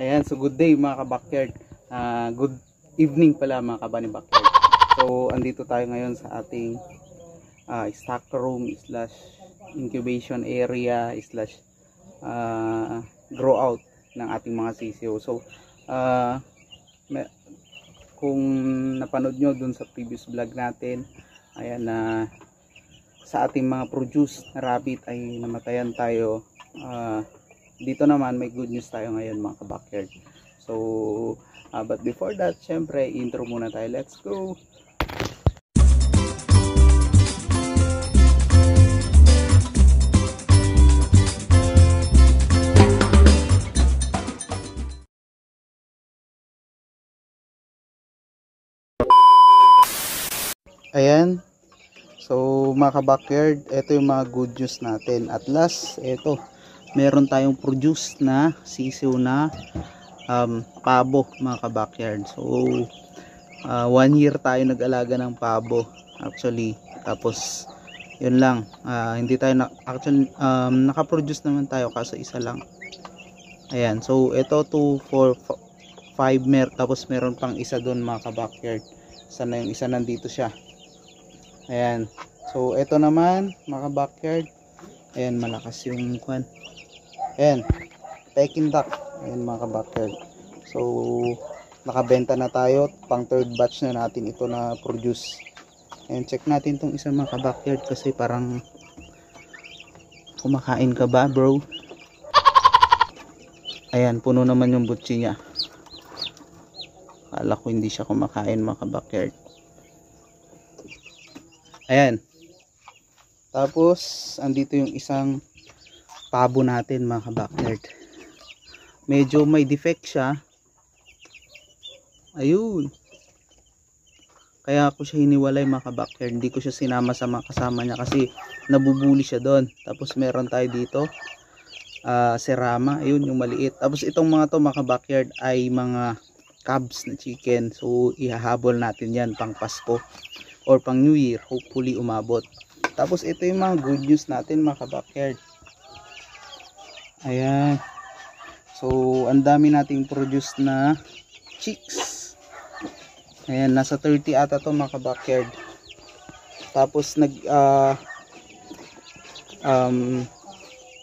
Ayan, so good day mga ka-backyard. Good evening pala mga kabani backyard. So, andito tayo ngayon sa ating stock room slash incubation area slash grow out ng ating mga sisiyo. So, kung napanood nyo dun sa previous vlog natin, ayan na sa ating mga produce na rabbit ay namatayan tayo. Dito naman may good news tayo ngayon mga ka-backyard. So but before that, syempre intro muna tayo. Let's go. Ayan. So mga ka-backyard, ito yung mga good news natin. At last, ito meron tayong produce na sisiw na pabo mga ka-backyard. So 1 year tayo nag-alaga ng pabo actually, tapos yun lang, hindi tayo actually nakaproduce naman tayo kaso isa lang. Ayan, so ito 2, 4, 5 tapos meron pang isa doon mga ka-backyard. Sana yung isa nandito siya. Ayan, so ito naman mga ka-backyard, ayan malakas yung kwan. Ayan, Peking duck. Ayan mga ka-backyard. So nakabenta na tayo, pang third batch na natin ito na produce. Ayan, check natin tong isa mga ka-backyard kasi parang kumakain ka ba bro? Ayan, puno naman yung butsi niya. Akala ko hindi siya kumakain mga ka-backyard. Ayan, tapos andito yung isang pabo natin mga ka-backyard. Medyo may defect siya. Ayun, kaya ako siya hiniwalay mga ka-backyard. Hindi ko siya sinama sa mga kasama niya kasi nabubuli siya doon. Tapos meron tayo dito serama, ayun yung maliit. Tapos itong mga to mga ka-backyard ay mga cubs na chicken. So ihahabol natin yan pang Pasko or pang New Year, hopefully umabot. Tapos ito yung mga good news natin mga ka-backyard. Ayan, so ang dami nating produce na chicks. Ayan, nasa 30 ata to mga ka-backyard. Tapos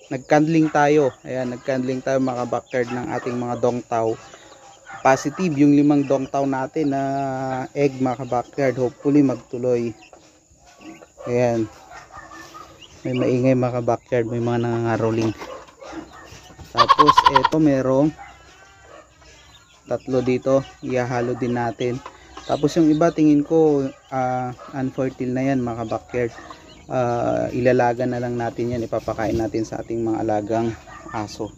nagcandling tayo. Ayan, nagcandling tayo mga ka-backyard ng ating mga dongtaw. Positive yung 5 dongtaw natin na egg mga ka-backyard. Hopefully magtuloy. Ayan, may maingay mga ka-backyard, may mga nangangaroling. Tapos eto merong 3 dito, ihahalo din natin. Tapos yung iba tingin ko unfertile na yan mga ka-backyard. Ilalaga na lang natin yan, ipapakain natin sa ating mga alagang aso.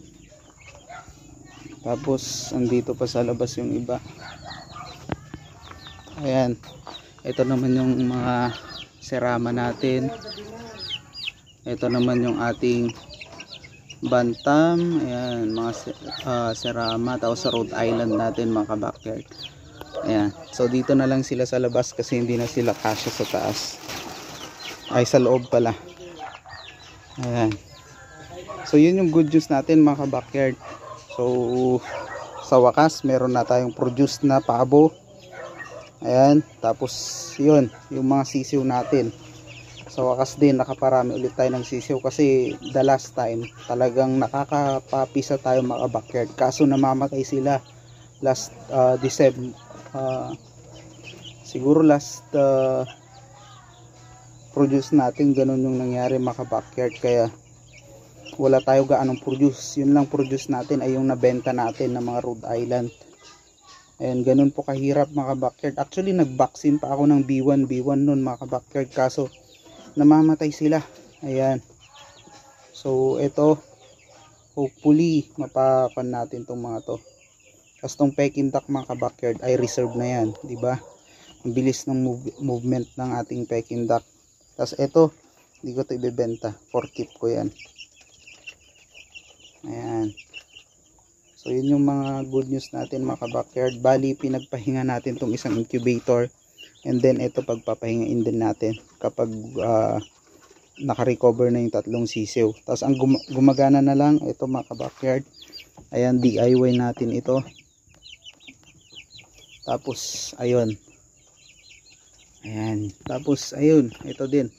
Tapos andito pa sa labas yung iba. Ayan, ito naman yung mga serama natin. Ito naman yung ating bantam. Ayan, mga serama. Tapos sa Rhode Island natin mga ka-backyard. Ayan, so dito na lang sila sa labas kasi hindi na sila kasya sa taas, ay sa loob pala. Ayan, so yun yung good news natin mga ka-backyard. So sa wakas meron na tayong produce na pabo. Ayan, tapos yun yung mga sisiw natin. Sa wakas din nakaparami ulit tayo ng sisiw kasi the last time talagang nakakapapisa tayo mga backyard, kaso namamatay sila last December, siguro last produce natin ganun yung nangyari mga backyard, kaya wala tayo gaanong produce. Yun lang produce natin ay yung nabenta natin ng mga Rhode Island. Ayan, ganun po kahirap mga backyard. Actually nag-vaccine pa ako ng B1 nun mga backyard, kaso namamatay sila. Ayan, so ito hopefully mapapan natin tong mga to. Tapos tong Peking duck mga ka-backyard ay reserve na yan, di ba? Ang bilis ng movement ng ating Peking duck. Tapos ito hindi ko ito ibebenta, for keep ko yan. Ayan, so yun yung mga good news natin mga ka-backyard. Bali pinagpahinga natin tong isang incubator. And then ito pagpapahingain din natin kapag naka-recover na yung 3 sisiw. Tapos ang gumagana na lang ito mga ka-backyard, Ayan, DIY natin ito. Tapos ayun. Ayan. Tapos ayun, ito din.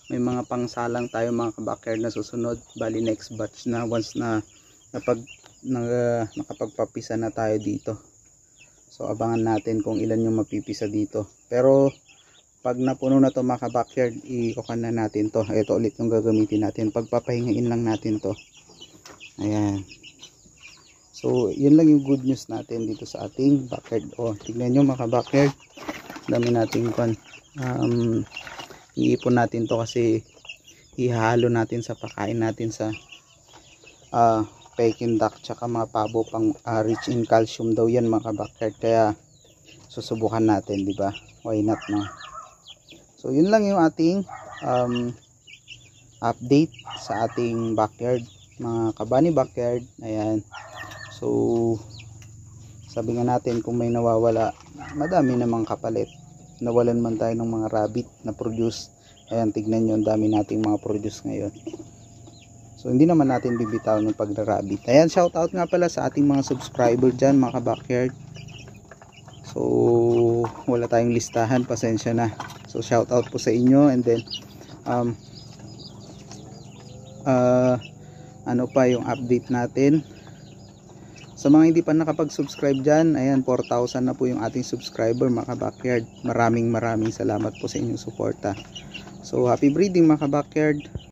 May mga pangsalang tayo mga ka-backyard na susunod. Bali next batch na once na nakapagpapisa na tayo dito. So abangan natin kung ilan yung mapipisa dito. Pero pag napuno na to mga ka-backyard, ikukan na natin to. Ito ulit yung gagamitin natin. Pagpapahingain lang natin to. Ayan. So yun lang yung good news natin dito sa ating backyard. Oh, tignan nyo mga ka-backyard. Dami natin iipon natin to kasi ihalo natin sa pakain natin sa Peking duck tsaka mga pabo pang rich in calcium daw yan mga ka-backyard, kaya susubukan natin, di ba? Why not, no? So yun lang yung ating update sa ating backyard mga kabani backyard. Ayan, so sabi nga natin kung may nawawala, madami namang kapalit. Nawalan man tayo ng mga rabbit na produce. Ayan, tignan nyo, ang dami nating mga produce ngayon. So hindi naman natin bibitaw ng pagra-rabbit. Ayan, shout out nga pala sa ating mga subscriber dyan mga ka-backyard. So wala tayong listahan, pasensya na. So shout out po sa inyo. And then ano pa yung update natin sa mga hindi pa nakapag-subscribe dyan. Ayan, 4,000 na po yung ating subscriber mga ka-backyard. Maraming salamat po sa inyong suporta. So happy breeding mga ka-backyard.